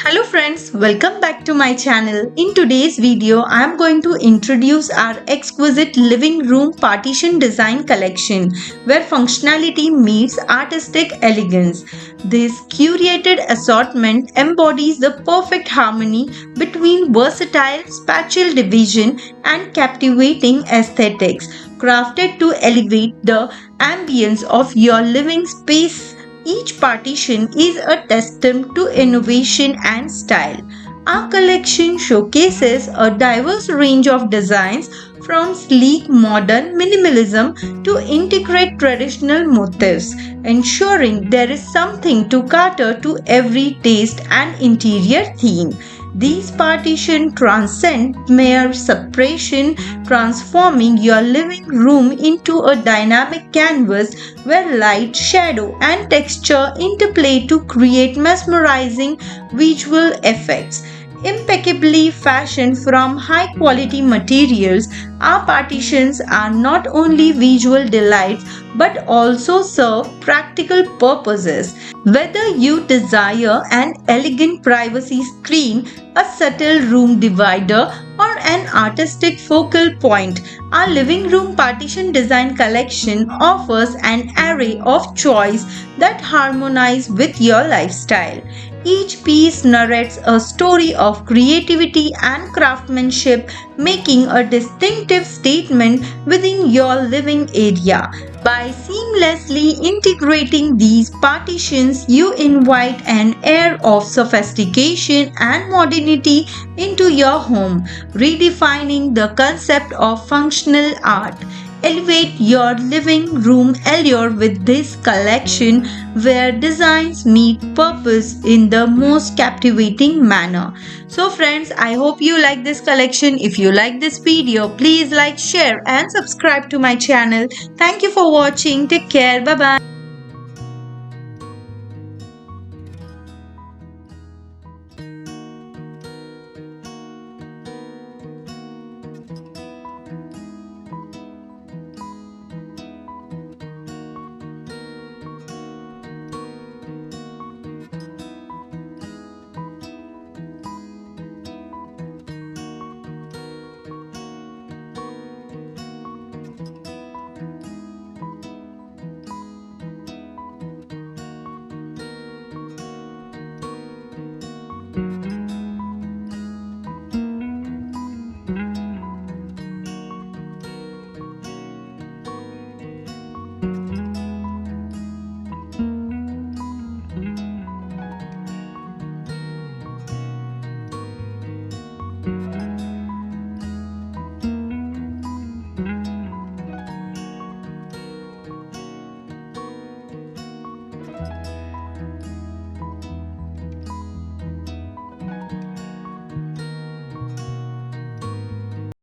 Hello friends, welcome back to my channel. In today's video, I am going to introduce our exquisite living room partition design collection where functionality meets artistic elegance. This curated assortment embodies the perfect harmony between versatile spatial division and captivating aesthetics, crafted to elevate the ambience of your living space. Each partition is a testament to innovation and style. Our collection showcases a diverse range of designs from sleek modern minimalism to integrate traditional motifs, ensuring there is something to cater to every taste and interior theme. These partitions transcend mere separation, transforming your living room into a dynamic canvas where light, shadow, and texture interplay to create mesmerizing visual effects. Impeccably fashioned from high quality materials, our partitions are not only visual delights but also serve practical purposes. Whether you desire an elegant privacy screen, a subtle room divider, or an artistic focal point, our living room partition design collection offers an array of choice that harmonize with your lifestyle. Each piece narrates a story of creativity and craftsmanship, making a distinctive statement within your living area. By seamlessly integrating these partitions, you invite an air of sophistication and modernity into your home, redefining the concept of functional art. Elevate your living room allure with this collection where designs meet purpose in the most captivating manner. So friends, I hope you like this collection. If you like this video, please like, share and subscribe to my channel. Thank you for watching. Take care. Bye bye.